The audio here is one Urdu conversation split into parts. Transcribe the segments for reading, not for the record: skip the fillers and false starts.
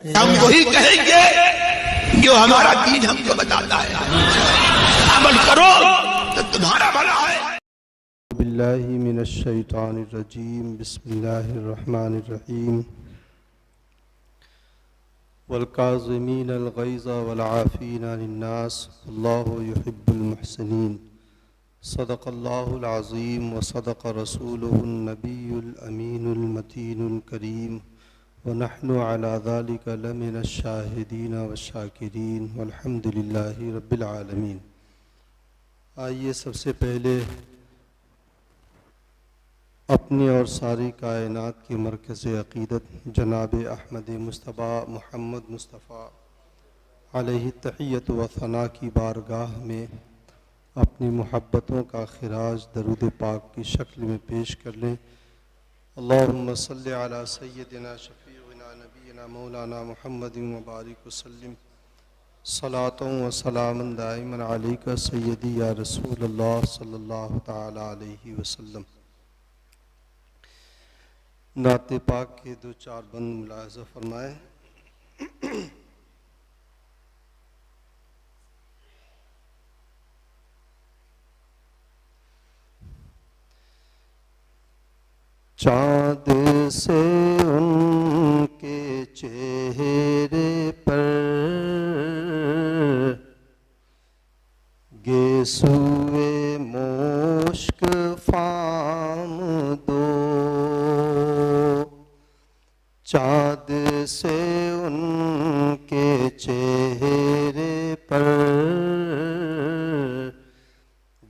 ہم وہی کہیں گے جو ہمارا دین ہم کو بتاتا ہے، عمل کرو تو تمہارا بھلا ہے۔ باللہ من الشیطان الرجیم، بسم اللہ الرحمن الرحیم۔ والکاظمین الغیظ والعافین عن الناس اللہ یحب المحسنین۔ صدق اللہ العظیم وصدق رسولہ النبی الامین المتین الکریم، ونحن علی ذلک لمن الشاہدین والشاکرین، والحمد للہ رب العالمین۔ آئیے سب سے پہلے اپنی اور ساری کائنات کی مرکز عقیدت جناب احمد مصطفیٰ محمد مصطفیٰ علیہ تحیت و ثنا کی بارگاہ میں اپنی محبتوں کا خراج درود پاک کی شکل میں پیش کر لیں۔ اللہم صلی علی سیدنا شفیعنا نبینا مولانا محمد مبارک وسلم، صلاۃ و سلام دائما علیک سیدی یا رسول اللہ صلی اللہ تعالی علیہ وسلم۔ نعت پاک کے دو چار بند ملاحظہ فرمائیں۔ چاند سے ان کے چہرے پر گیسوئے مشک فام دو، چاند سے ان کے چہرے پر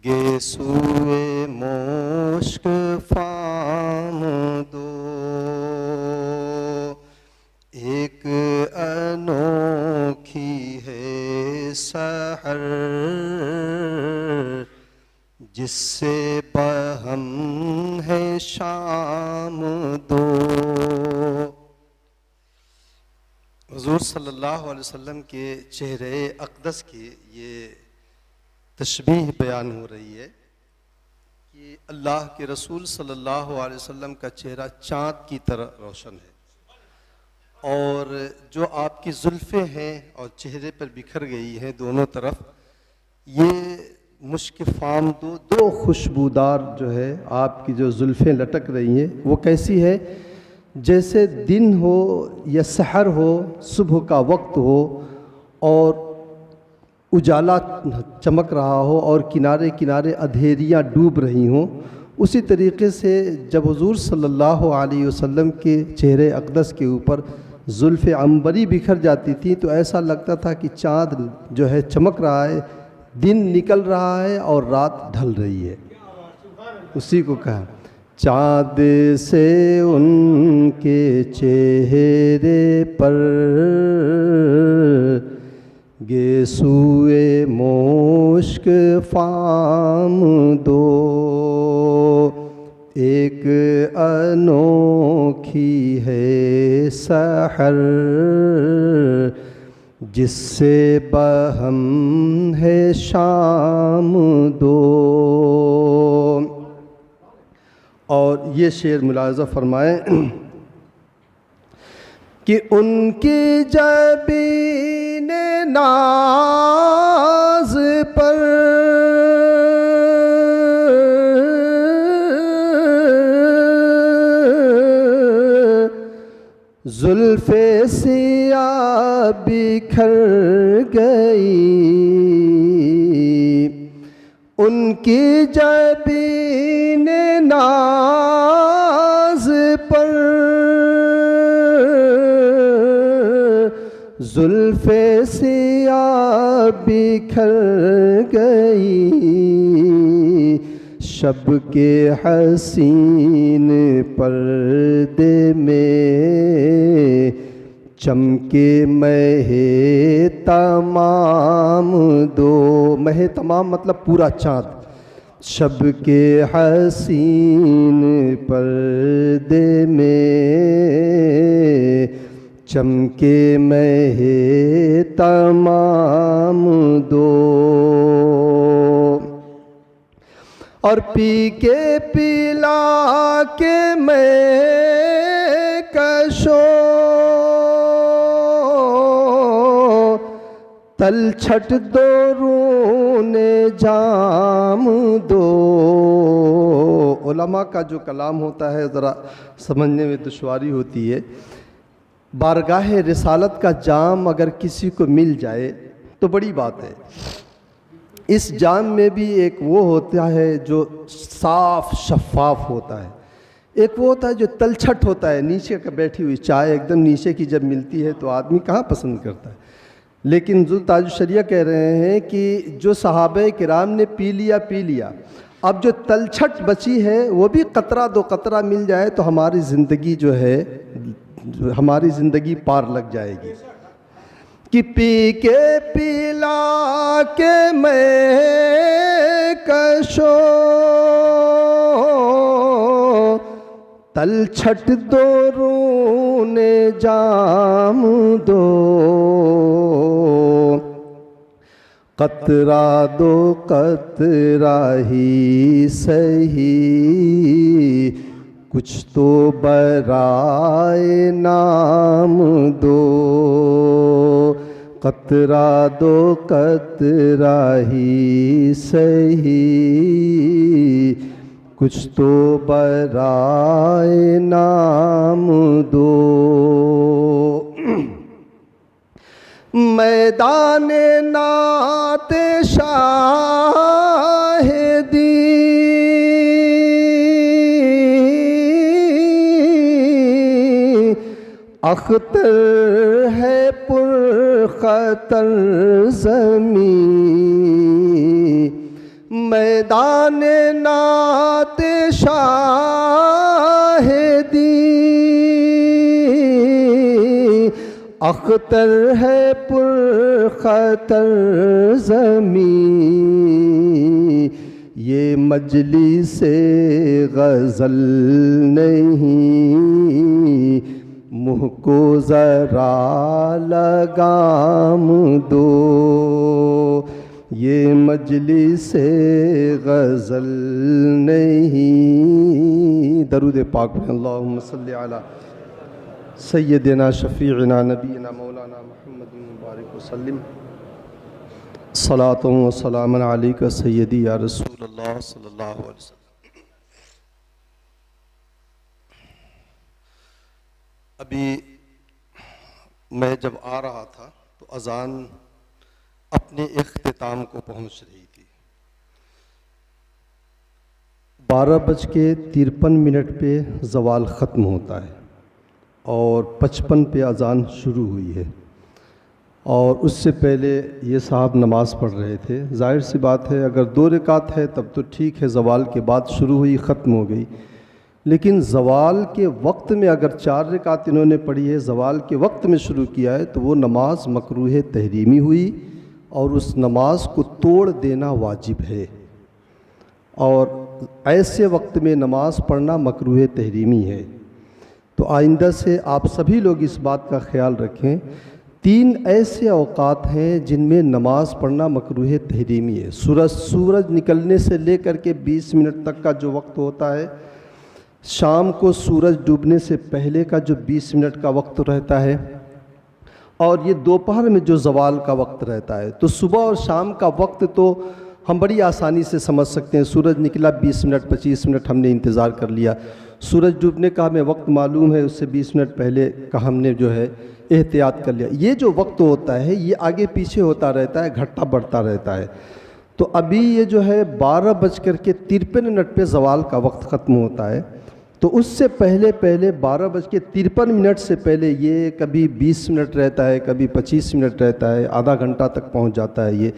گیسوئے مشک فام دو، ایک انوکھی ہے سحر جس سے بہم ہے شام دو۔ حضور صلی اللہ علیہ وسلم کے چہرے اقدس کی یہ تشبیہ بیان ہو رہی ہے کہ اللہ کے رسول صلی اللہ علیہ وسلم کا چہرہ چاند کی طرح روشن ہے، اور جو آپ کی زلفیں ہیں اور چہرے پر بکھر گئی ہیں دونوں طرف، یہ مشک فام دو خوشبودار جو ہے آپ کی جو زلفیں لٹک رہی ہیں وہ کیسی ہے؟ جیسے دن ہو یا سحر ہو، صبح کا وقت ہو اور اجالا چمک رہا ہو اور کنارے کنارے اندھیریاں ڈوب رہی ہوں، اسی طریقے سے جب حضور صلی اللہ علیہ وسلم کے چہرے اقدس کے اوپر زلف عنبری بکھر جاتی تھیں تو ایسا لگتا تھا کہ چاند جو ہے چمک رہا ہے، دن نکل رہا ہے اور رات ڈھل رہی ہے۔ اسی کو کہا چاند سے ان کے چہرے پر گیسوئے مشک فام دو، ایک انوکھی ہے سحر جس سے بہم ہے شام دو۔ اور یہ شعر ملاحظہ فرمائیں کہ ان کی جبین ناز پر زلف سیاہ بکھر گئی، ان کی جبین ناز پر زلف سیاہ بکھر گئی، شب کے حسین پردے میں چمکے مہ تمام دو، مہ تمام مطلب پورا چاند، شب کے حسین پردے میں چمکے مہ تمام دو، اور پی کے پلا کے میں کشو تلچھٹ دو رونے جام دو. علماء کا جو کلام ہوتا ہے ذرا سمجھنے میں دشواری ہوتی ہے. بارگاہ رسالت کا جام اگر کسی کو مل جائے تو بڑی بات ہے. اس جام میں بھی ایک وہ ہوتا ہے جو صاف شفاف ہوتا ہے، ایک وہ ہوتا ہے جو تلچھٹ ہوتا ہے. نیچے کا بیٹھی ہوئی چائے ایک دم نیچے کی جب ملتی ہے تو آدمی کہاں پسند کرتا ہے. لیکن ذو تاج الشریعہ کہہ رہے ہیں کہ جو صحابہ کرام نے پی لیا، اب جو تلچھٹ بچی ہے وہ بھی قطرہ دو قطرہ مل جائے تو ہماری زندگی جو ہے ہماری زندگی پار لگ جائے گی. کہ پی کے پلا کے میں کشو تلچھٹ دو رونے جام دو. قطرہ دو قطرہ ہی سہی کچھ تو برائے نام دو. قطرہ دو قطرہ ہی سہی کچھ تو برائے نام دو. میدان نعت شاہدی اختر ہے پر خطر زمین. میدان نعت شاہدی اختر ہے پر خطر زمین. یہ مجلس غزل نہیں منہ کو ذرا لگام دو. یہ مجلس غزل نہیں. درود پاک پڑھیں. اللہم صلی علی سیدنا شفیعنا نبینا مولانا محمد مبارک وسلم. صلاۃ و سلام علیک سیدی یا رسول اللہ صلی اللہ علیہ وسلم. ابھی میں جب آ رہا تھا تو اذان اپنے اختتام کو پہنچ رہی تھی. 12:53 پہ زوال ختم ہوتا ہے اور 55 پہ اذان شروع ہوئی ہے. اور اس سے پہلے یہ صاحب نماز پڑھ رہے تھے. ظاہر سی بات ہے اگر 2 رکعت ہے تب تو ٹھیک ہے، زوال کے بعد شروع ہوئی ختم ہو گئی. لیکن زوال کے وقت میں اگر 4 رکعت انہوں نے پڑھی ہے، زوال کے وقت میں شروع کیا ہے تو وہ نماز مکروہ تحریمی ہوئی اور اس نماز کو توڑ دینا واجب ہے. اور ایسے وقت میں نماز پڑھنا مکروہ تحریمی ہے. تو آئندہ سے آپ سبھی لوگ اس بات کا خیال رکھیں. 3 ایسے اوقات ہیں جن میں نماز پڑھنا مکروہ تحریمی ہے. سورج نکلنے سے لے کر کے 20 منٹ تک کا جو وقت ہوتا ہے، شام کو سورج ڈوبنے سے پہلے کا جو 20 منٹ کا وقت رہتا ہے، اور یہ دوپہر میں جو زوال کا وقت رہتا ہے. تو صبح اور شام کا وقت تو ہم بڑی آسانی سے سمجھ سکتے ہیں. سورج نکلا 20 منٹ 25 منٹ ہم نے انتظار کر لیا. سورج ڈوبنے کا ہمیں وقت معلوم ہے، اس سے 20 منٹ پہلے کا ہم نے جو ہے احتیاط کر لیا. یہ جو وقت ہوتا ہے یہ آگے پیچھے ہوتا رہتا ہے، گھٹتا بڑھتا رہتا ہے. تو ابھی یہ جو ہے 12:53 پہ زوال کا وقت ختم ہوتا ہے. تو اس سے پہلے 12:53 سے پہلے یہ کبھی 20 منٹ رہتا ہے، کبھی 25 منٹ رہتا ہے، آدھا گھنٹہ تک پہنچ جاتا ہے یہ.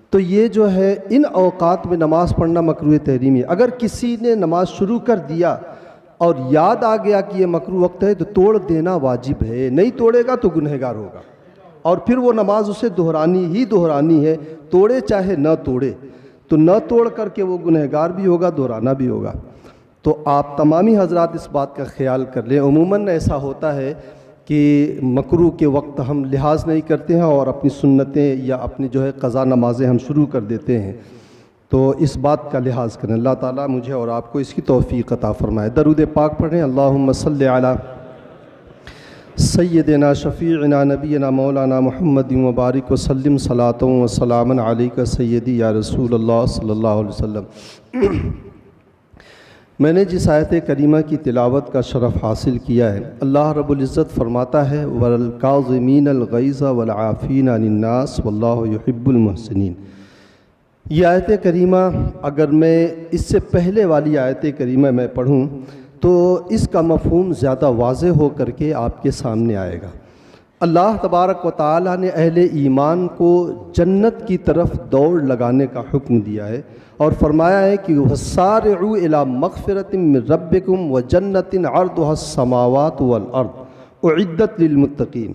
تو یہ جو ہے ان اوقات میں نماز پڑھنا مکروہ تحریمی ہے. اگر کسی نے نماز شروع کر دیا اور یاد آ گیا کہ یہ مکروہ وقت ہے تو توڑ دینا واجب ہے. نہیں توڑے گا تو گنہگار ہوگا اور پھر وہ نماز اسے دہرانی ہے، توڑے چاہے نہ توڑے. تو نہ توڑ کر کے وہ گنہگار بھی ہوگا، دہرانا بھی ہوگا. تو آپ تمامی حضرات اس بات کا خیال کر لیں. عموماً ایسا ہوتا ہے کہ مکروہ کے وقت ہم لحاظ نہیں کرتے ہیں اور اپنی سنتیں یا اپنی جو ہے قضا نمازیں ہم شروع کر دیتے ہیں. تو اس بات کا لحاظ کریں. اللہ تعالیٰ مجھے اور آپ کو اس کی توفیق عطا فرمائے. درود پاک پڑھیں. اللہم صلی علی سیدنا شفیعنا نبینا مولانا محمد مبارک وسلم صلاۃ و سلام علیک سیدی یا رسول اللہ صلی اللہ علیہ وسلم۔ میں نے جس آیت کریمہ کی تلاوت کا شرف حاصل کیا ہے، اللہ رب العزت فرماتا ہے وَالْكَاظِمِينَ الْغَيْظَ وَالْعَافِينَ عَنِ النَّاسِ وَاللَّهُ يُحِبُّ الْمُحْسِنِينَ۔ یہ آیت کریمہ اگر میں اس سے پہلے والی آیت کریمہ میں پڑھوں تو اس کا مفہوم زیادہ واضح ہو کر کے آپ کے سامنے آئے گا۔ اللہ تبارک و تعالیٰ نے اہل ایمان کو جنت کی طرف دوڑ لگانے کا حکم دیا ہے اور فرمایا ہے کہ وَسَارِعُوا إِلَىٰ مَغْفِرَةٍ مِّن رَبِّكُمْ وَجَنَّةٍ عَرْضُهَا السَّمَاوَاتُ وَالْأَرْضُ أُعِدَّتْ لِلْمُتَّقِينَ،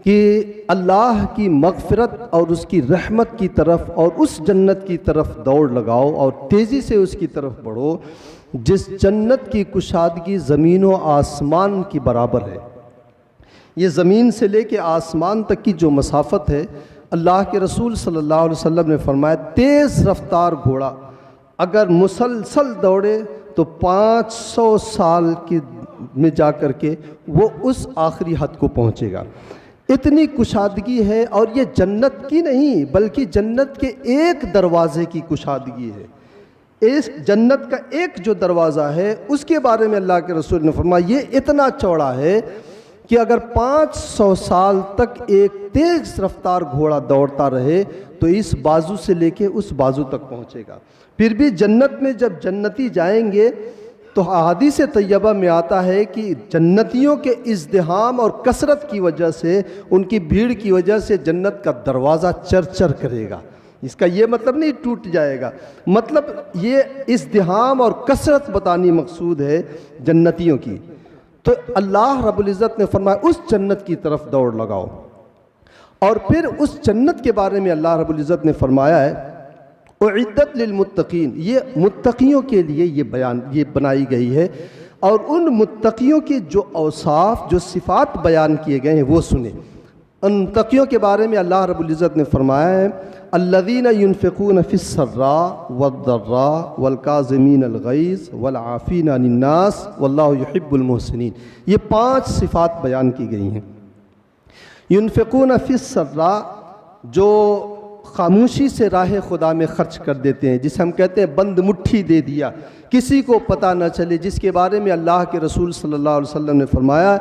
کہ اللہ کی مغفرت اور اس کی رحمت کی طرف اور اس جنت کی طرف دوڑ لگاؤ اور تیزی سے اس کی طرف بڑھو جس جنت کی کشادگی زمین و آسمان کی برابر ہے۔ یہ زمین سے لے کے آسمان تک کی جو مسافت ہے، اللہ کے رسول صلی اللہ علیہ وسلم نے فرمایا تیز رفتار گھوڑا اگر مسلسل دوڑے تو 500 سال کی میں جا کر کے وہ اس آخری حد کو پہنچے گا۔ اتنی کشادگی ہے، اور یہ جنت کی نہیں بلکہ جنت کے ایک دروازے کی کشادگی ہے۔ اس جنت کا ایک جو دروازہ ہے اس کے بارے میں اللہ کے رسول نے فرمایا یہ اتنا چوڑا ہے کہ اگر 500 سال تک ایک تیز رفتار گھوڑا دوڑتا رہے تو اس بازو سے لے کے اس بازو تک پہنچے گا۔ پھر بھی جنت میں جب جنتی جائیں گے تو احادیث طیبہ میں آتا ہے کہ جنتیوں کے ازدحام اور کثرت کی وجہ سے، ان کی بھیڑ کی وجہ سے جنت کا دروازہ چر چر کرے گا۔ اس کا یہ مطلب نہیں ٹوٹ جائے گا، مطلب یہ ازدحام اور کثرت بتانی مقصود ہے جنتیوں کی۔ تو اللہ رب العزت نے فرمایا اس جنت کی طرف دوڑ لگاؤ، اور پھر اس جنت کے بارے میں اللہ رب العزت نے فرمایا ہے اعدت للمتقین، یہ متقیوں کے لیے یہ بنائی گئی ہے۔ اور ان متقیوں کی جو اوصاف، جو صفات بیان کیے گئے ہیں وہ سنیں۔ ان متقیوں کے بارے میں اللہ رب العزت نے فرمایا ہے الذین ينفقون فی السراء والضراء والکاظمین الغیظ والعافین عن الناس واللہ یحب المحسنین۔ یہ 5 صفات بیان کی گئی ہیں۔ ينفقون فی السراء، جو خاموشی سے راہ خدا میں خرچ کر دیتے ہیں، جسے ہم کہتے ہیں بند مٹھی دے دیا، کسی کو پتہ نہ چلے، جس کے بارے میں اللہ کے رسول صلی اللہ علیہ وسلم نے فرمایا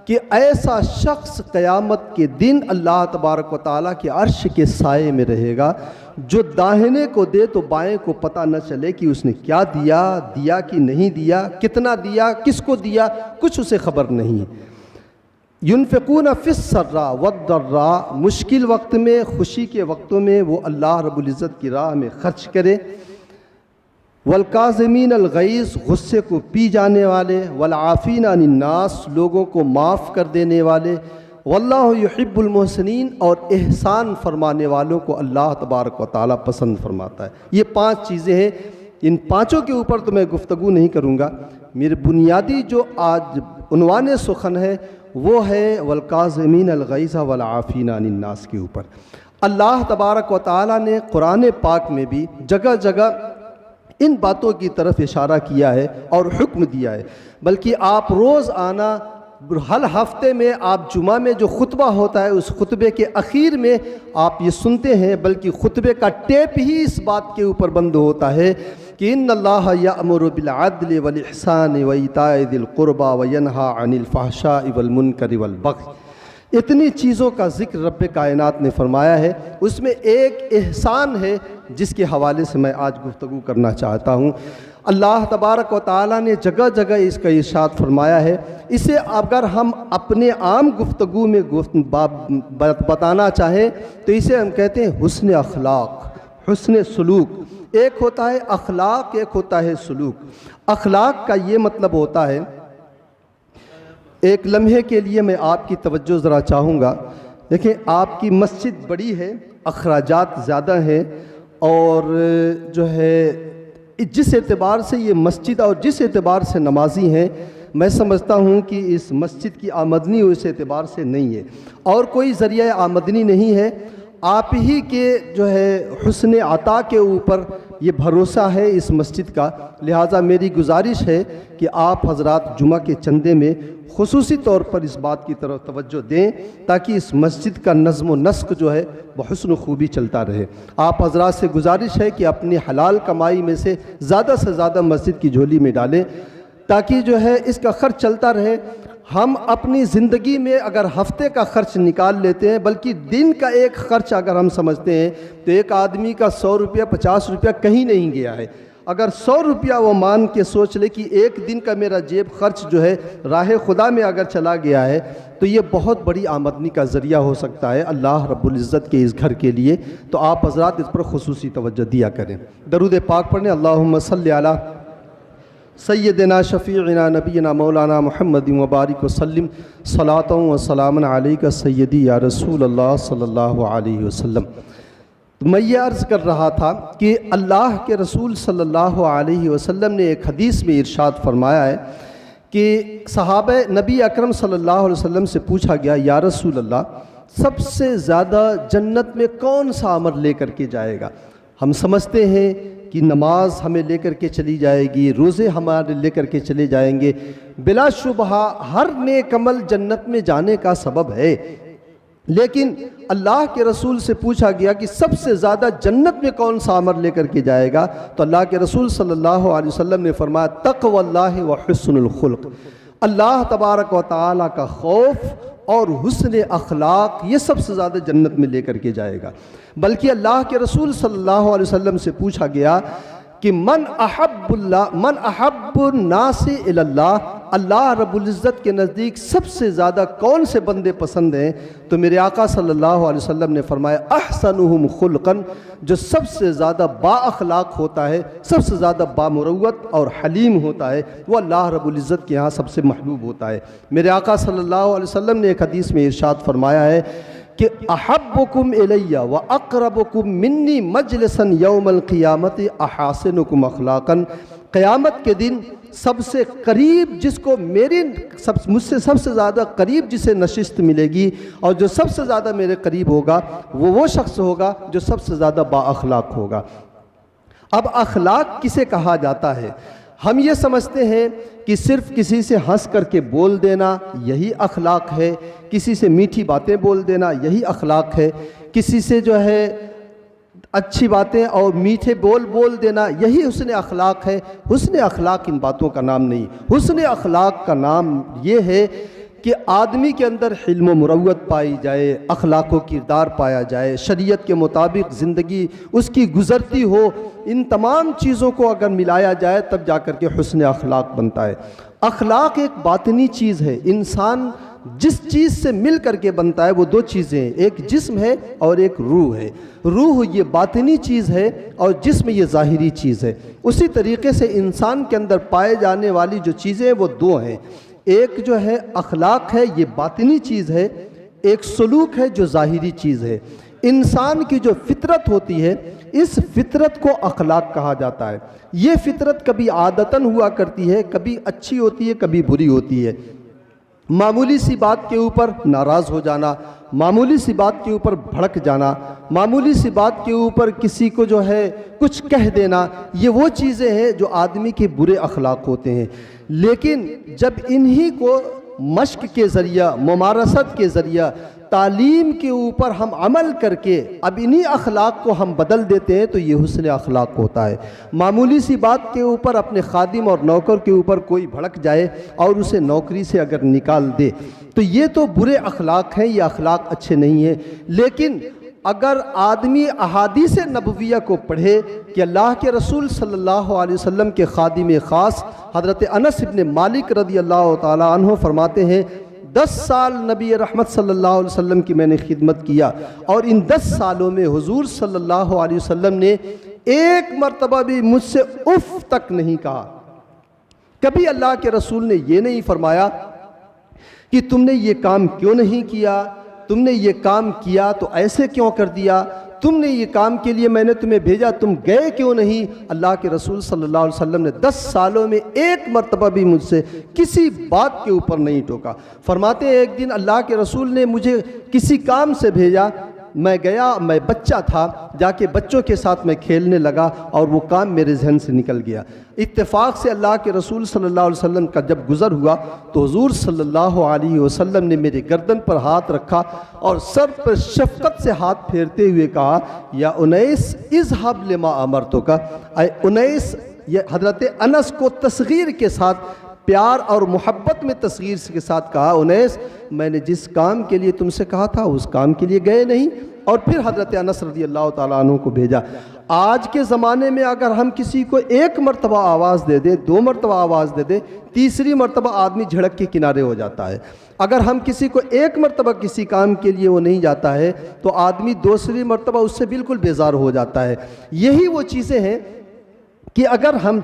کہ ایسا شخص قیامت کے دن اللہ تبارک و تعالیٰ کے عرش کے سائے میں رہے گا، جو داہنے کو دے تو بائیں کو پتہ نہ چلے کہ اس نے کیا دیا کہ نہیں دیا، کتنا دیا، کس کو دیا، کچھ اسے خبر نہیں۔ ينفقون فی السراء والضراء، مشکل وقت میں، خوشی کے وقتوں میں وہ اللہ رب العزت کی راہ میں خرچ کرے۔ والکاظمین الغیظ، غصے کو پی جانے والے۔ والعافین عن الناس، لوگوں کو معاف کر دینے والے۔ واللہ یحب المحسنین، اور احسان فرمانے والوں کو اللہ تبارک و تعالیٰ پسند فرماتا ہے۔ یہ 5 چیزیں ہیں، ان 5 کے اوپر تو میں گفتگو نہیں کروں گا۔ میرے بنیادی جو آج عنوان سخن ہے وہ ہے والکاظمین الغیظ والعافین عن الناس کے اوپر۔ اللہ تبارک و تعالیٰ نے قرآن پاک میں بھی جگہ جگہ ان باتوں کی طرف اشارہ کیا ہے اور حکم دیا ہے، بلکہ آپ روز آنا، ہر ہفتے میں آپ جمعہ میں جو خطبہ ہوتا ہے اس خطبے کے اخیر میں آپ یہ سنتے ہیں، بلکہ خطبے کا ٹیپ ہی اس بات کے اوپر بند ہوتا ہے کہ ان اللہ یأمر بالعدل والاحسان وایتاء ذی القربى وینہی عن الفحشاء والمنکر والبغی۔ اتنی چیزوں کا ذکر رب کائنات نے فرمایا ہے، اس میں ایک احسان ہے جس کے حوالے سے میں آج گفتگو کرنا چاہتا ہوں۔ اللہ تبارک و تعالیٰ نے جگہ جگہ اس کا ارشاد فرمایا ہے۔ اسے اگر ہم اپنے عام گفتگو میں بتانا چاہیں تو اسے ہم کہتے ہیں حسن اخلاق، حسن سلوک۔ ایک ہوتا ہے اخلاق، ایک ہوتا ہے سلوک۔ اخلاق کا یہ مطلب ہوتا ہے، ایک لمحے کے لیے میں آپ کی توجہ ذرا چاہوں گا۔ دیکھیں، آپ کی مسجد بڑی ہے، اخراجات زیادہ ہیں، اور جو ہے جس اعتبار سے یہ مسجد اور جس اعتبار سے نمازی ہیں، میں سمجھتا ہوں کہ اس مسجد کی آمدنی اس اعتبار سے نہیں ہے، اور کوئی ذریعہ آمدنی نہیں ہے، آپ ہی کے جو ہے حسن عطا کے اوپر یہ بھروسہ ہے اس مسجد کا، لہٰذا میری گزارش ہے کہ آپ حضرات جمعہ کے چندے میں خصوصی طور پر اس بات کی طرف توجہ دیں تاکہ اس مسجد کا نظم و نسق جو ہے وہ حسن و خوبی چلتا رہے۔ آپ حضرات سے گزارش ہے کہ اپنی حلال کمائی میں سے زیادہ مسجد کی جھولی میں ڈالیں تاکہ جو ہے اس کا خرچ چلتا رہے۔ ہم اپنی زندگی میں اگر ہفتے کا خرچ نکال لیتے ہیں، بلکہ دن کا ایک خرچ اگر ہم سمجھتے ہیں تو ایک آدمی کا 100 روپیہ 50 روپیہ کہیں نہیں گیا ہے۔ اگر 100 روپیہ وہ مان کے سوچ لے کہ ایک دن کا میرا جیب خرچ جو ہے راہ خدا میں اگر چلا گیا ہے تو یہ بہت بڑی آمدنی کا ذریعہ ہو سکتا ہے اللہ رب العزت کے اس گھر کے لیے۔ تو آپ حضرات اس پر خصوصی توجہ دیا کریں۔ درود پاک پڑھیں۔ اللہم صلی علی سیدنا شفیعنا نبینا مولانا محمد وبارک وسلم صلاۃ و سلام علیک سیدی یا رسول اللہ صلی اللہ علیہ وسلم۔ میں یہ عرض کر رہا تھا کہ اللہ کے رسول صلی اللہ علیہ وسلم نے ایک حدیث میں ارشاد فرمایا ہے کہ صحابہ نبی اکرم صلی اللہ علیہ وسلم سے پوچھا گیا، یا رسول اللہ سب سے زیادہ جنت میں کون سا عمل لے کر کے جائے گا؟ ہم سمجھتے ہیں کہ نماز ہمیں لے کر کے چلی جائے گی، روزے ہمارے لے کر کے چلے جائیں گے، بلا شبہ ہر نیک عمل جنت میں جانے کا سبب ہے، لیکن اللہ کے رسول سے پوچھا گیا کہ سب سے زیادہ جنت میں کون سا عمل لے کر کے جائے گا؟ تو اللہ کے رسول صلی اللہ علیہ وسلم نے فرمایا تقوی اللہ و حسن الخلق، اللہ تبارک و تعالیٰ کا خوف اور حسن اخلاق، یہ سب سے زیادہ جنت میں لے کر کے جائے گا۔ بلکہ اللہ کے رسول صلی اللہ علیہ وسلم سے پوچھا گیا کہ من احب الناس الی اللہ، اللہ رب العزت کے نزدیک سب سے زیادہ کون سے بندے پسند ہیں؟ تو میرے آقا صلی اللہ علیہ وسلم نے فرمایا احسنہم خلقا، جو سب سے زیادہ با اخلاق ہوتا ہے، سب سے زیادہ با مروت اور حلیم ہوتا ہے، وہ اللہ رب العزت کے یہاں سب سے محبوب ہوتا ہے۔ میرے آقا صلی اللہ علیہ وسلم نے ایک حدیث میں ارشاد فرمایا ہے کہ احبکم الی و اقربکم منی مجلسا یوم القیامت احاسنکم اخلاقا، قیامت کے دن سب سے قریب جس کو مجھ سے سب سے زیادہ قریب جسے نشست ملے گی اور جو سب سے زیادہ میرے قریب ہوگا وہ شخص ہوگا جو سب سے زیادہ با اخلاق ہوگا۔ اب اخلاق کسے کہا جاتا ہے؟ ہم یہ سمجھتے ہیں کہ صرف کسی سے ہنس کر کے بول دینا یہی اخلاق ہے، کسی سے میٹھی باتیں بول دینا یہی اخلاق ہے، کسی سے جو ہے اچھی باتیں اور میٹھے بول دینا یہی حسن اخلاق ہے۔ حسن اخلاق ان باتوں کا نام نہیں، حسن اخلاق کا نام یہ ہے کہ آدمی کے اندر حلم و مروت پائی جائے، اخلاق و کردار پایا جائے، شریعت کے مطابق زندگی اس کی گزرتی ہو، ان تمام چیزوں کو اگر ملایا جائے تب جا کر کے حسن اخلاق بنتا ہے۔ اخلاق ایک باطنی چیز ہے، انسان جس چیز سے مل کر کے بنتا ہے وہ دو چیزیں ہیں، ایک جسم ہے اور ایک روح ہے۔ روح یہ باطنی چیز ہے اور جسم یہ ظاہری چیز ہے۔ اسی طریقے سے انسان کے اندر پائے جانے والی جو چیزیں ہیں وہ دو ہیں، ایک جو ہے اخلاق ہے یہ باطنی چیز ہے، ایک سلوک ہے جو ظاہری چیز ہے۔ انسان کی جو فطرت ہوتی ہے اس فطرت کو اخلاق کہا جاتا ہے۔ یہ فطرت کبھی عادتاً ہوا کرتی ہے، کبھی اچھی ہوتی ہے، کبھی بری ہوتی ہے۔ معمولی سی بات کے اوپر ناراض ہو جانا، معمولی سی بات کے اوپر بھڑک جانا، معمولی سی بات کے اوپر کسی کو جو ہے کچھ کہہ دینا، یہ وہ چیزیں ہیں جو آدمی کے برے اخلاق ہوتے ہیں۔ لیکن جب انہی کو مشق کے ذریعہ، ممارست کے ذریعہ، تعلیم کے اوپر ہم عمل کر کے اب انہی اخلاق کو ہم بدل دیتے ہیں تو یہ حسن اخلاق ہوتا ہے۔ معمولی سی بات کے اوپر اپنے خادم اور نوکر کے اوپر کوئی بھڑک جائے اور اسے نوکری سے اگر نکال دے تو یہ تو برے اخلاق ہیں، یہ اخلاق اچھے نہیں ہیں۔ لیکن اگر آدمی احادیث نبویہ کو پڑھے کہ اللہ کے رسول صلی اللہ علیہ وسلم کے خادم خاص حضرت انس بن مالک رضی اللہ تعالیٰ عنہ فرماتے ہیں 10 سال نبی رحمت صلی اللہ علیہ وسلم کی میں نے خدمت کیا اور ان 10 سالوں میں حضور صلی اللہ علیہ وسلم نے ایک مرتبہ بھی مجھ سے اف تک نہیں کہا۔ کبھی اللہ کے رسول نے یہ نہیں فرمایا کہ تم نے یہ کام کیوں نہیں کیا، تم نے یہ کام کیا تو ایسے کیوں کر دیا، تم نے یہ کام کے لیے میں نے تمہیں بھیجا تم گئے کیوں نہیں۔ اللہ کے رسول صلی اللہ علیہ وسلم نے 10 سالوں میں ایک مرتبہ بھی مجھ سے کسی بات کے اوپر نہیں ٹوکا۔ فرماتے ہیں ایک دن اللہ کے رسول نے مجھے کسی کام سے بھیجا، میں گیا، میں بچہ تھا، جا کے بچوں کے ساتھ میں کھیلنے لگا اور وہ کام میرے ذہن سے نکل گیا۔ اتفاق سے اللہ کے رسول صلی اللہ علیہ وسلم کا جب گزر ہوا تو حضور صلی اللہ علیہ وسلم نے میرے گردن پر ہاتھ رکھا اور سر پر شفقت سے ہاتھ پھیرتے ہوئے کہا، یا انیس اذهب لما امرتک، اے انیس، یہ حضرت انس کو تصغیر کے ساتھ پیار اور محبت میں تصغیر کے ساتھ کہا، انیس میں نے جس کام کے لیے تم سے کہا تھا اس کام کے لیے گئے نہیں، اور پھر حضرت انس رضی اللہ تعالیٰ عنہ کو بھیجا۔ آج کے زمانے میں اگر ہم کسی کو ایک مرتبہ آواز دے دیں، دو مرتبہ آواز دے دیں، تیسری مرتبہ آدمی جھڑک کے کنارے ہو جاتا ہے۔ اگر ہم کسی کو ایک مرتبہ کسی کام کے لیے وہ نہیں جاتا ہے تو آدمی دوسری مرتبہ اس سے بالکل بیزار ہو جاتا ہے۔ یہی وہ چیزیں ہیں کہ اگر ہم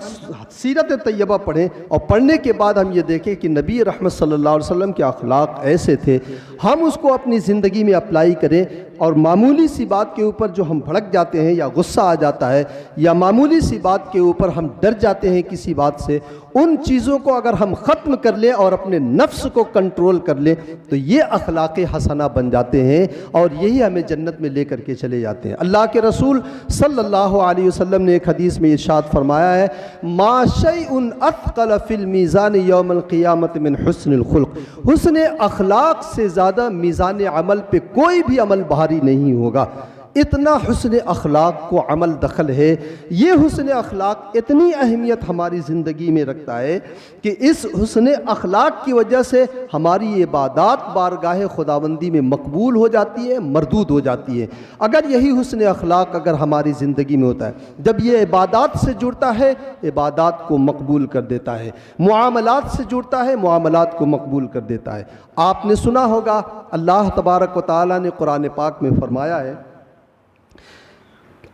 سیرت طیبہ پڑھیں اور پڑھنے کے بعد ہم یہ دیکھیں کہ نبی رحمت صلی اللہ علیہ وسلم کے اخلاق ایسے تھے، ہم اس کو اپنی زندگی میں اپلائی کریں، اور معمولی سی بات کے اوپر جو ہم بھڑک جاتے ہیں یا غصہ آ جاتا ہے یا معمولی سی بات کے اوپر ہم ڈر جاتے ہیں کسی بات سے، ان چیزوں کو اگر ہم ختم کر لیں اور اپنے نفس کو کنٹرول کر لیں تو یہ اخلاق حسنہ بن جاتے ہیں اور یہی ہمیں جنت میں لے کر کے چلے جاتے ہیں۔ اللہ کے رسول صلی اللہ علیہ وسلم نے ایک حدیث میں ارشاد فرمایا ہے، ما شیء اثقل فی المیزان یوم القیامت من حسن الخلق، حسن اخلاق سے زیادہ میزان عمل پہ کوئی بھی عمل بھاری نہیں ہوگا۔ اتنا حسن اخلاق کو عمل دخل ہے، یہ حسن اخلاق اتنی اہمیت ہماری زندگی میں رکھتا ہے کہ اس حسن اخلاق کی وجہ سے ہماری عبادات بارگاہ خداوندی میں مقبول ہو جاتی ہے، مردود ہو جاتی ہے۔ اگر یہی حسن اخلاق اگر ہماری زندگی میں ہوتا ہے، جب یہ عبادات سے جڑتا ہے عبادات کو مقبول کر دیتا ہے، معاملات سے جڑتا ہے معاملات کو مقبول کر دیتا ہے۔ آپ نے سنا ہوگا اللہ تبارک و تعالیٰ نے قرآن پاک میں فرمایا ہے،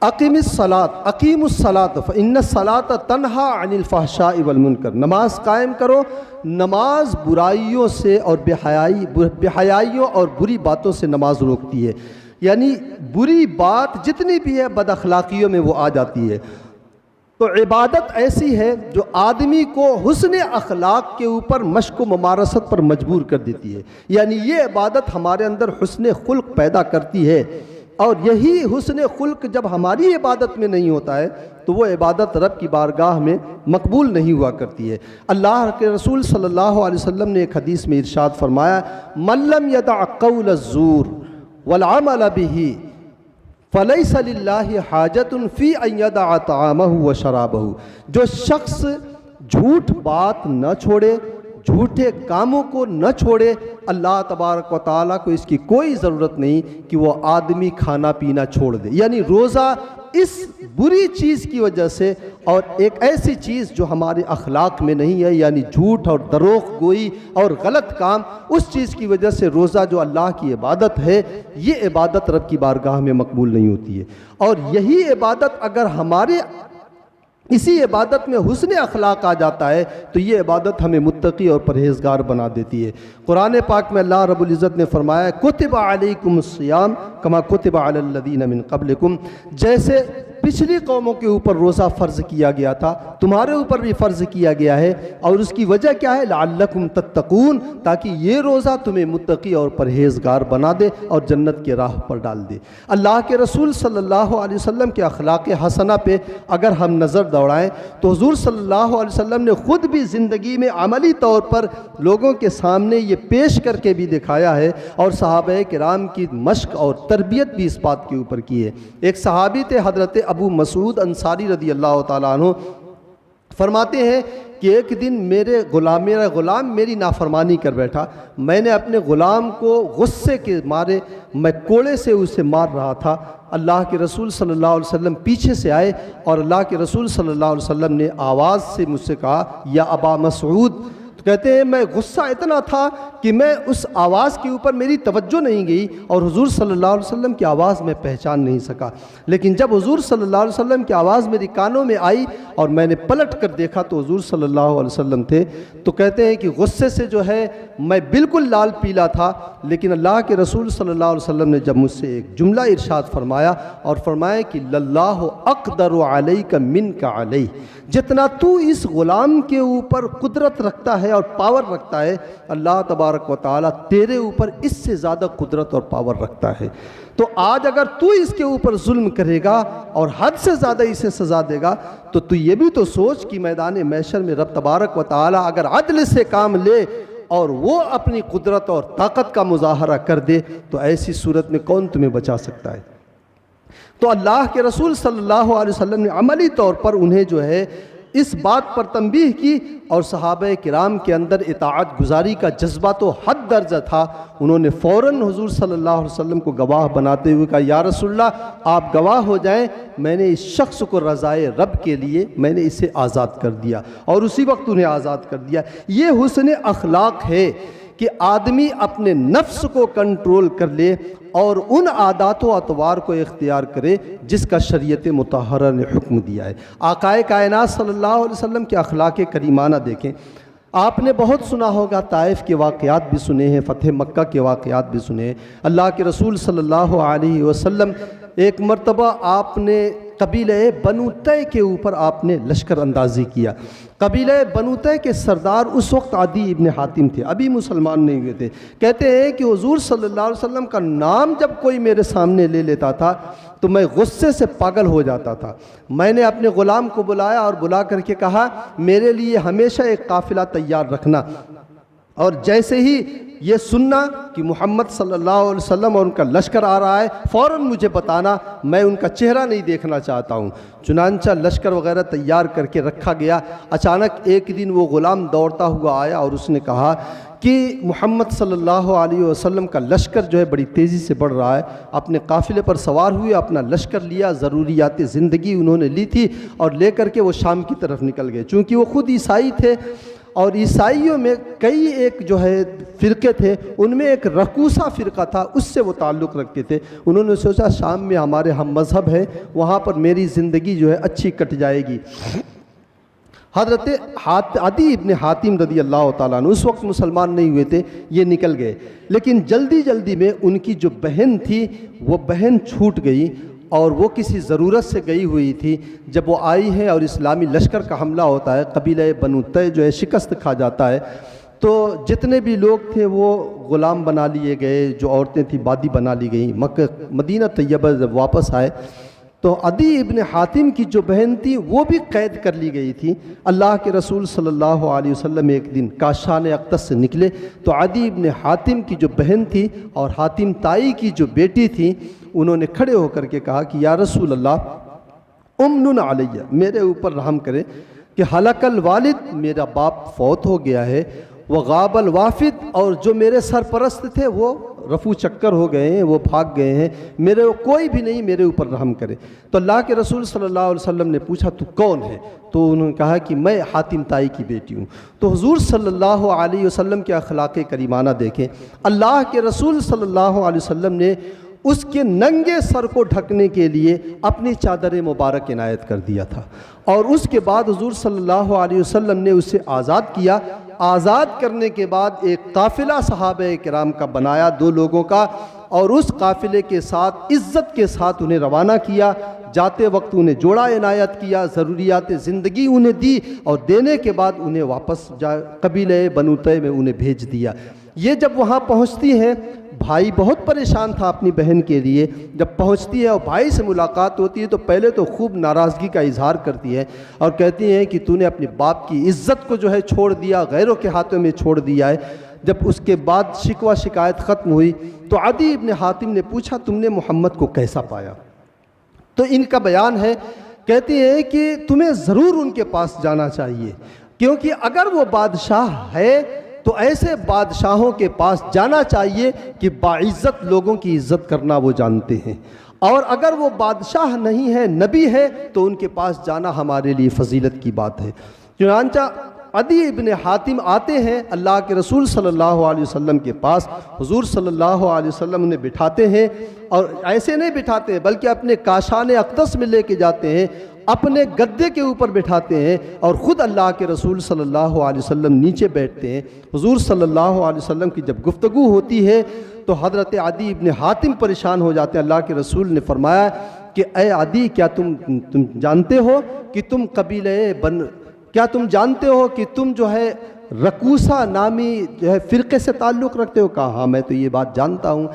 اقیم الصلاۃ فإن الصلاۃ تنہا عن الفحشاء والمنکر، نماز قائم کرو، نماز برائیوں سے اور بے حیائیوں اور بری باتوں سے نماز روکتی ہے، یعنی بری بات جتنی بھی ہے بد اخلاقیوں میں وہ آ جاتی ہے۔ تو عبادت ایسی ہے جو آدمی کو حسن اخلاق کے اوپر مشق و ممارست پر مجبور کر دیتی ہے، یعنی یہ عبادت ہمارے اندر حسن خلق پیدا کرتی ہے، اور یہی حسن خلق جب ہماری عبادت میں نہیں ہوتا ہے تو وہ عبادت رب کی بارگاہ میں مقبول نہیں ہوا کرتی ہے۔ اللہ کے رسول صلی اللہ علیہ وسلم نے ایک حدیث میں ارشاد فرمایا، من لم يدع قول الزور والعمل به فلیس للہ حاجت فی ان یدع طعامہ وشرابہ، جو شخص جھوٹ بات نہ چھوڑے، جھوٹے کاموں کو نہ چھوڑے، اللہ تبارک و تعالیٰ کو اس کی کوئی ضرورت نہیں کہ وہ آدمی کھانا پینا چھوڑ دے۔ یعنی روزہ اس بری چیز کی وجہ سے، اور ایک ایسی چیز جو ہمارے اخلاق میں نہیں ہے، یعنی جھوٹ اور دروغ گوئی اور غلط کام، اس چیز کی وجہ سے روزہ جو اللہ کی عبادت ہے یہ عبادت رب کی بارگاہ میں مقبول نہیں ہوتی ہے۔ اور یہی عبادت اگر ہمارے اسی عبادت میں حسن اخلاق آ جاتا ہے تو یہ عبادت ہمیں متقی اور پرہیزگار بنا دیتی ہے۔ قرآن پاک میں اللہ رب العزت نے فرمایا، کتب علیکم الصیام کما کتب علی الذین من قبلکم، جیسے پچھلی قوموں کے اوپر روزہ فرض کیا گیا تھا تمہارے اوپر بھی فرض کیا گیا ہے، اور اس کی وجہ کیا ہے؟ لعلکم تتقون، تاکہ یہ روزہ تمہیں متقی اور پرہیزگار بنا دے اور جنت کے راہ پر ڈال دے۔ اللہ کے رسول صلی اللہ علیہ وسلم کے اخلاق حسنہ پہ اگر ہم نظر دوڑائیں تو حضور صلی اللہ علیہ وسلم نے خود بھی زندگی میں عملی طور پر لوگوں کے سامنے یہ پیش کر کے بھی دکھایا ہے، اور صحابہ کرام کی مشق اور تربیت بھی اس بات کے اوپر کی ہے۔ ایک صحابی تھے حضرت ابو مسعود انصاری رضی اللہ تعالیٰ عنہ، فرماتے ہیں کہ ایک دن میرا غلام میری نافرمانی کر بیٹھا، میں نے اپنے غلام کو غصے کے مارے میں کوڑے سے اسے مار رہا تھا۔ اللہ کے رسول صلی اللہ علیہ وسلم پیچھے سے آئے اور اللہ کے رسول صلی اللہ علیہ وسلم نے آواز سے مجھ سے کہا، یا ابا مسعود، کہتے ہیں میں غصہ اتنا تھا کہ میں اس آواز کے اوپر میری توجہ نہیں گئی اور حضور صلی اللہ علیہ وسلم کی آواز میں پہچان نہیں سکا، لیکن جب حضور صلی اللہ علیہ وسلم کی آواز میری کانوں میں آئی اور میں نے پلٹ کر دیکھا تو حضور صلی اللہ علیہ وسلم تھے، تو کہتے ہیں کہ غصے سے جو ہے میں بالکل لال پیلا تھا، لیکن اللہ کے رسول صلی اللہ علیہ وسلم نے جب مجھ سے ایک جملہ ارشاد فرمایا اور فرمایا کہ للہ اقدر علیک منک علیہ، جتنا تو اس غلام کے اوپر قدرت رکھتا ہے اور پاور رکھتا ہے، اللہ تبارک و تعالیٰ تیرے اوپر اس سے زیادہ قدرت اور پاور رکھتا ہے۔ تو آج اگر تو اس کے اوپر ظلم کرے گا اور حد سے زیادہ اسے سزا دے گا تو یہ بھی تو سوچ کہ میدان محشر میں رب تبارک و تعالیٰ اگر عدل سے کام لے اور وہ اپنی قدرت اور طاقت کا مظاہرہ کر دے تو ایسی صورت میں کون تمہیں بچا سکتا ہے؟ تو اللہ کے رسول صلی اللہ علیہ وسلم نے عملی طور پر انہیں جو ہے اس بات پر تنبیہ کی، اور صحابہ کرام کے اندر اطاعت گزاری کا جذبہ تو حد درجہ تھا۔ انہوں نے فوراً حضور صلی اللہ علیہ وسلم کو گواہ بناتے ہوئے کہا یا رسول اللہ آپ گواہ ہو جائیں، میں نے اس شخص کو رضائے رب کے لیے میں نے اسے آزاد کر دیا، اور اسی وقت انہیں آزاد کر دیا۔ یہ حسن اخلاق ہے کہ آدمی اپنے نفس کو کنٹرول کر لے اور ان عادات و اطوار کو اختیار کرے جس کا شریعت مطہرہ نے حکم دیا ہے۔ آقا کائنات صلی اللہ علیہ وسلم کے اخلاق کریمانہ دیکھیں۔ آپ نے بہت سنا ہوگا، طائف کے واقعات بھی سنے ہیں، فتح مکہ کے واقعات بھی سنے ہیں۔ اللہ کے رسول صلی اللہ علیہ وسلم ایک مرتبہ آپ نے قبیلہ بنو طے کے اوپر آپ نے لشکر اندازی کیا۔ قبیلہ بنو طے کے سردار اس وقت عدی ابن حاتم تھے، ابھی مسلمان نہیں ہوئے تھے۔ کہتے ہیں کہ حضور صلی اللہ علیہ وسلم کا نام جب کوئی میرے سامنے لے لیتا تھا تو میں غصے سے پاگل ہو جاتا تھا۔ میں نے اپنے غلام کو بلایا اور بلا کر کے کہا میرے لیے ہمیشہ ایک قافلہ تیار رکھنا، اور جیسے ہی یہ سننا کہ محمد صلی اللہ علیہ وسلم اور ان کا لشکر آ رہا ہے فوراً مجھے بتانا، میں ان کا چہرہ نہیں دیکھنا چاہتا ہوں۔ چنانچہ لشکر وغیرہ تیار کر کے رکھا گیا۔ اچانک ایک دن وہ غلام دوڑتا ہوا آیا اور اس نے کہا کہ محمد صلی اللہ علیہ وسلم کا لشکر جو ہے بڑی تیزی سے بڑھ رہا ہے۔ اپنے قافلے پر سوار ہوئے، اپنا لشکر لیا، ضروریات زندگی انہوں نے لی تھی اور لے کر کے وہ شام کی طرف نکل گئے۔ چونکہ وہ خود عیسائی تھے اور عیسائیوں میں کئی ایک جو ہے فرقے تھے، ان میں ایک رکوسا فرقہ تھا، اس سے وہ تعلق رکھتے تھے۔ انہوں نے سوچا شام میں ہمارے ہم مذہب ہے، وہاں پر میری زندگی جو ہے اچھی کٹ جائے گی۔ حضرت عدی ابن حاتم رضی اللہ تعالیٰ عنہ اس وقت مسلمان نہیں ہوئے تھے، یہ نکل گئے، لیکن جلدی جلدی میں ان کی جو بہن تھی وہ بہن چھوٹ گئی، اور وہ کسی ضرورت سے گئی ہوئی تھی۔ جب وہ آئی ہے اور اسلامی لشکر کا حملہ ہوتا ہے، قبیلہ بنو طے جو ہے شکست کھا جاتا ہے، تو جتنے بھی لوگ تھے وہ غلام بنا لیے گئے، جو عورتیں تھیں بادی بنا لی گئیں۔ مدینہ طیبہ جب واپس آئے تو عدی ابن حاتم کی جو بہن تھی وہ بھی قید کر لی گئی تھی۔ اللہ کے رسول صلی اللہ علیہ وسلم ایک دن کاشان اقدس سے نکلے تو عدی ابن حاتم کی جو بہن تھی اور حاتم تائی کی جو بیٹی تھی، انہوں نے کھڑے ہو کر کے کہا کہ یا رسول اللہ امنن علیہ، میرے اوپر رحم کرے کہ ہلاک الوالد، میرا باپ فوت ہو گیا ہے، وغاب الوافد، اور جو میرے سرپرست تھے وہ رفو چکر ہو گئے ہیں، وہ بھاگ گئے ہیں، میرے کوئی بھی نہیں میرے اوپر رحم کرے۔ تو اللہ کے رسول صلی اللہ علیہ وسلم نے پوچھا تو کون ہے؟ تو انہوں نے کہا کہ میں حاتم تائی کی بیٹی ہوں۔ تو حضور صلی اللہ علیہ وسلم کے اخلاق کریمانہ دیکھیں۔ اللہ کے رسول صلی اللہ علیہ وسلم نے اس کے ننگے سر کو ڈھکنے کے لیے اپنی چادر مبارک عنایت کر دیا تھا، اور اس کے بعد حضور صلی اللہ علیہ وسلم نے اسے آزاد کیا۔ آزاد کرنے کے بعد ایک قافلہ صحابہ کرام کا بنایا، 2 لوگوں کا، اور اس قافلے کے ساتھ عزت کے ساتھ انہیں روانہ کیا۔ جاتے وقت انہیں جوڑا عنایت کیا، ضروریات زندگی انہیں دی، اور دینے کے بعد انہیں واپس قبیلہ بنو طے میں انہیں بھیج دیا۔ یہ جب وہاں پہنچتی ہیں، بھائی بہت پریشان تھا اپنی بہن کے لیے، جب پہنچتی ہے اور بھائی سے ملاقات ہوتی ہے تو پہلے تو خوب ناراضگی کا اظہار کرتی ہے اور کہتی ہیں کہ تو نے اپنے باپ کی عزت کو جو ہے چھوڑ دیا، غیروں کے ہاتھوں میں چھوڑ دیا ہے۔ جب اس کے بعد شکوہ شکایت ختم ہوئی تو عدی ابن حاتم نے پوچھا تم نے محمد کو کیسا پایا؟ تو ان کا بیان ہے، کہتی ہیں کہ تمہیں ضرور ان کے پاس جانا چاہیے، کیونکہ اگر وہ بادشاہ ہے تو ایسے بادشاہوں کے پاس جانا چاہیے کہ باعزت لوگوں کی عزت کرنا وہ جانتے ہیں، اور اگر وہ بادشاہ نہیں ہے، نبی ہے، تو ان کے پاس جانا ہمارے لیے فضیلت کی بات ہے۔ چنانچہ عدی ابن حاتم آتے ہیں اللہ کے رسول صلی اللہ علیہ وسلم کے پاس، حضور صلی اللہ علیہ وسلم انہیں بٹھاتے ہیں، اور ایسے نہیں بٹھاتے ہیں بلکہ اپنے کاشان اقدس میں لے کے جاتے ہیں، اپنے گدے کے اوپر بٹھاتے ہیں، اور خود اللہ کے رسول صلی اللہ علیہ وسلم نیچے بیٹھتے ہیں۔ حضور صلی اللہ علیہ وسلم کی جب گفتگو ہوتی ہے تو حضرت عدی ابن حاتم پریشان ہو جاتے ہیں۔ اللہ کے رسول نے فرمایا کہ اے عدی، کیا تم جانتے ہو کہ تم قبیلہ کیا تم جانتے ہو کہ تم جو ہے رکوسا نامی جو ہے فرقے سے تعلق رکھتے ہو؟ کہا ہاں میں تو یہ بات جانتا ہوں۔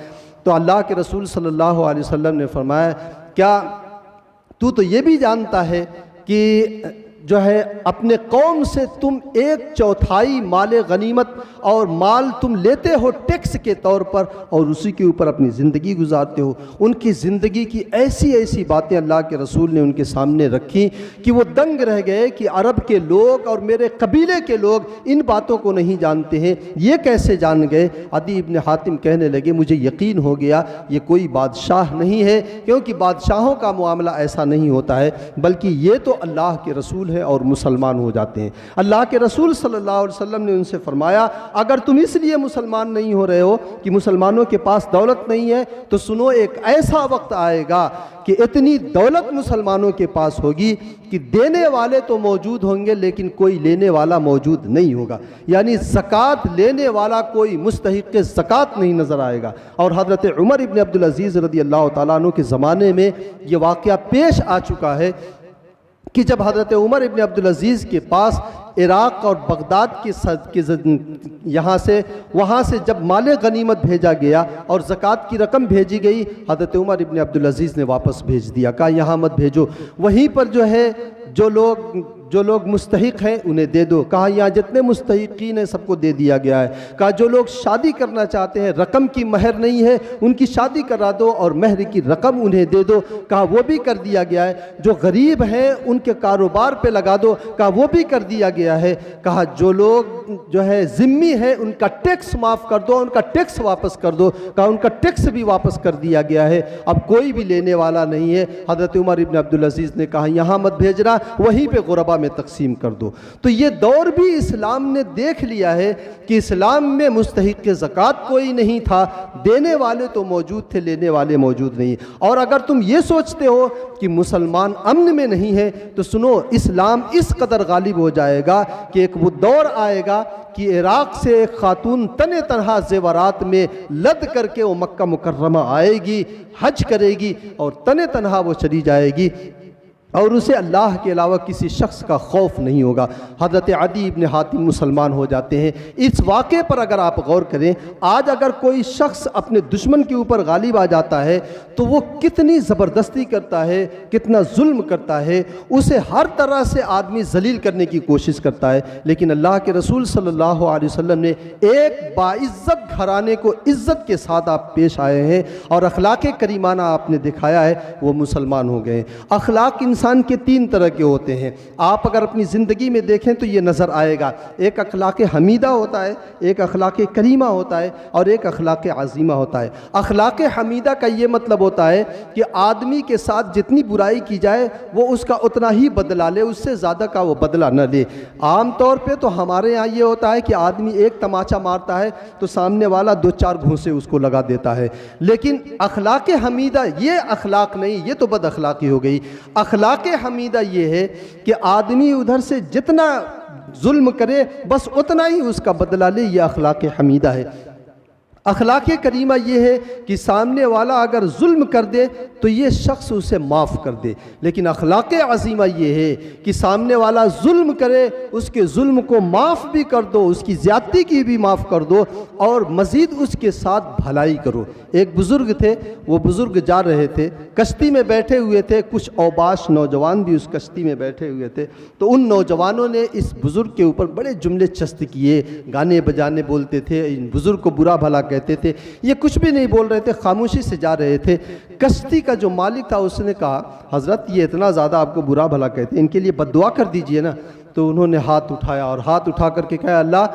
تو اللہ کے رسول صلی اللہ علیہ وسلم نے فرمایا کیا تو یہ بھی جانتا ہے کہ جو ہے اپنے قوم سے تم 1/4 مال غنیمت اور مال تم لیتے ہو ٹیکس کے طور پر اور اسی کے اوپر اپنی زندگی گزارتے ہو۔ ان کی زندگی کی ایسی ایسی باتیں اللہ کے رسول نے ان کے سامنے رکھی کہ وہ دنگ رہ گئے کہ عرب کے لوگ اور میرے قبیلے کے لوگ ان باتوں کو نہیں جانتے ہیں، یہ کیسے جان گئے؟ عدی ابن حاتم کہنے لگے مجھے یقین ہو گیا یہ کوئی بادشاہ نہیں ہے، کیونکہ بادشاہوں کا معاملہ ایسا نہیں ہوتا ہے، بلکہ یہ تو اللہ کے رسول ہے اور مسلمان ہو جاتے ہیں۔ اللہ کے رسول صلی اللہ علیہ وسلم نے ان سے فرمایا اگر تم اس لیے مسلمان نہیں ہو رہے ہو کہ مسلمانوں کے پاس دولت نہیں ہے تو سنو ایک ایسا وقت آئے گا کہ اتنی دولت مسلمانوں کے پاس ہوگی کہ دینے والے تو موجود ہوں گے لیکن کوئی لینے والا موجود نہیں ہوگا، یعنی زکوٰۃ لینے والا کوئی مستحق زکوٰۃ نہیں نظر آئے گا۔ اور حضرت عمر ابن عبدالعزیز رضی اللہ تعالیٰ عنہ کے زمانے میں یہ واقعہ پیش آ چکا ہے کہ جب حضرت عمر ابن عبدالعزیز کے پاس عراق اور بغداد کے وہاں سے جب مال غنیمت بھیجا گیا اور زکوٰۃ کی رقم بھیجی گئی، حضرت عمر ابن عبدالعزیز نے واپس بھیج دیا، کہا یہاں مت بھیجو، وہیں پر جو ہے جو لوگ مستحق ہیں انہیں دے دو۔ کہا یہاں جتنے مستحقین ہیں سب کو دے دیا گیا ہے۔ کہا جو لوگ شادی کرنا چاہتے ہیں رقم کی مہر نہیں ہے ان کی شادی کرا دو اور مہر کی رقم انہیں دے دو، کہا وہ بھی کر دیا گیا ہے۔ جو غریب ہیں ان کے کاروبار پہ لگا دو، کہا وہ بھی کر دیا گیا ہے۔ کہا جو لوگ جو ہے ذمہ ہیں ان کا ٹیکس معاف کر دو، ان کا ٹیکس واپس کر دو، کہا ان کا ٹیکس بھی واپس کر دیا گیا ہے، اب کوئی بھی لینے والا نہیں ہے۔ حضرت عمر ابن عبدالعزیز نے کہا یہاں مت بھیجنا، وہیں پہ غربا میں تقسیم کر دو۔ تو یہ دور بھی اسلام نے دیکھ لیا ہے کہ اسلام میں مستحق زکوٰۃ کوئی نہیں تھا، دینے والے تو موجود تھے لینے والے موجود نہیں۔ اور اگر تم یہ سوچتے ہو کہ مسلمان امن میں نہیں ہے تو سنو اسلام اس قدر غالب ہو جائے گا کہ ایک وہ دور آئے گا کہ عراق سے ایک خاتون تن تنہا زیورات میں لد کر کے وہ مکہ مکرمہ آئے گی، حج کرے گی اور تن تنہا وہ چلی جائے گی اور اسے اللہ کے علاوہ کسی شخص کا خوف نہیں ہوگا۔ حضرت عدی ابن حاتم مسلمان ہو جاتے ہیں۔ اس واقعے پر اگر آپ غور کریں، آج اگر کوئی شخص اپنے دشمن کے اوپر غالب آ جاتا ہے تو وہ کتنی زبردستی کرتا ہے، کتنا ظلم کرتا ہے، اسے ہر طرح سے آدمی ذلیل کرنے کی کوشش کرتا ہے، لیکن اللہ کے رسول صلی اللہ علیہ وسلم نے ایک باعزت گھرانے کو عزت کے ساتھ آپ پیش آئے ہیں اور اخلاق کریمانہ آپ نے دکھایا ہے، وہ مسلمان ہو گئے۔ اخلاق انسان کے 3 طرح کے ہوتے ہیں، آپ اگر اپنی زندگی میں دیکھیں تو یہ نظر آئے گا، ایک اخلاق حمیدہ ہوتا ہے، ایک اخلاق کریمہ ہوتا ہے اور ایک اخلاق عظیمہ ہوتا ہے۔ اخلاق حمیدہ کا یہ مطلب ہوتا ہے کہ آدمی کے ساتھ جتنی برائی کی جائے وہ اس کا اتنا ہی بدلہ لے، اس سے زیادہ کا وہ بدلہ نہ لے۔ عام طور پہ تو ہمارے یہاں یہ ہوتا ہے کہ آدمی ایک تماچا مارتا ہے تو سامنے والا 2-4 گھونسے اس کو لگا دیتا ہے، لیکن اخلاق حمیدہ یہ اخلاق نہیں، یہ تو بد اخلاقی ہو گئی۔ اخلاق حمیدہ یہ ہے کہ آدمی ادھر سے جتنا ظلم کرے بس اتنا ہی اس کا بدلہ لے، یہ اخلاق حمیدہ ہے۔ اخلاق کریمہ یہ ہے کہ سامنے والا اگر ظلم کر دے تو یہ شخص اسے معاف کر دے، لیکن اخلاق عظیمہ یہ ہے کہ سامنے والا ظلم کرے اس کے ظلم کو معاف بھی کر دو، اس کی زیادتی کی بھی معاف کر دو اور مزید اس کے ساتھ بھلائی کرو۔ ایک بزرگ تھے، وہ بزرگ جا رہے تھے، کشتی میں بیٹھے ہوئے تھے، کچھ اوباش نوجوان بھی اس کشتی میں بیٹھے ہوئے تھے، تو ان نوجوانوں نے اس بزرگ کے اوپر بڑے جملے چست کیے، گانے بجانے بولتے تھے، ان بزرگ کو برا بھلا کہتے تھے، یہ کچھ بھی نہیں بول رہے تھے، خاموشی سے جا رہے تھے۔ کشتی کا جو مالک تھا اس نے کہا حضرت یہ اتنا زیادہ آپ کو برا بھلا کہتے ہیں، ان کے لیے بد دعا کر دیجئے نا۔ تو انہوں نے ہاتھ اٹھایا اور ہاتھ اٹھا کر کے کہا اللہ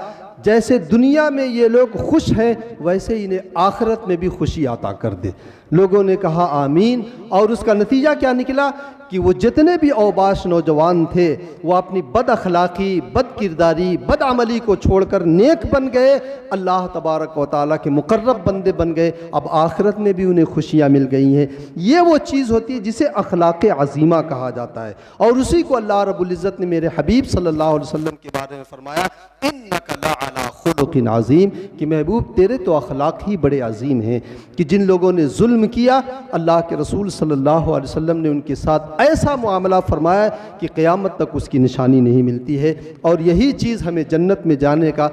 جیسے دنیا میں یہ لوگ خوش ہیں ویسے انہیں آخرت میں بھی خوشی عطا کر دے۔ لوگوں نے کہا آمین، اور اس کا نتیجہ کیا نکلا کہ وہ جتنے بھی اوباش نوجوان تھے وہ اپنی بد اخلاقی، بد کرداری، بد عملی کو چھوڑ کر نیک بن گئے، اللہ تبارک و تعالیٰ کے مقرب بندے بن گئے، اب آخرت میں بھی انہیں خوشیاں مل گئی ہیں۔ یہ وہ چیز ہوتی ہے جسے اخلاق عظیمہ کہا جاتا ہے، اور اسی کو اللہ رب العزت نے میرے حبیب صلی اللہ علیہ وسلم کے بارے میں فرمایا انک لعلی خلق عظیم، کہ محبوب تیرے تو اخلاق ہی بڑے عظیم ہیں، کہ جن لوگوں نے ظلم کیا اللہ کے رسول صلی اللہ علیہ وسلم نے ان کے ساتھ ایسا معاملہ فرمایا کہ قیامت تک اس کی نشانی نہیں ملتی ہے، اور یہی چیز ہمیں جنت میں جانے کا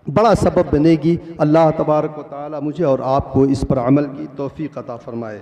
بڑا سبب بنے گی۔ اللہ تبارک و تعالی مجھے اور آپ کو اس پر عمل کی توفیق عطا فرمائے۔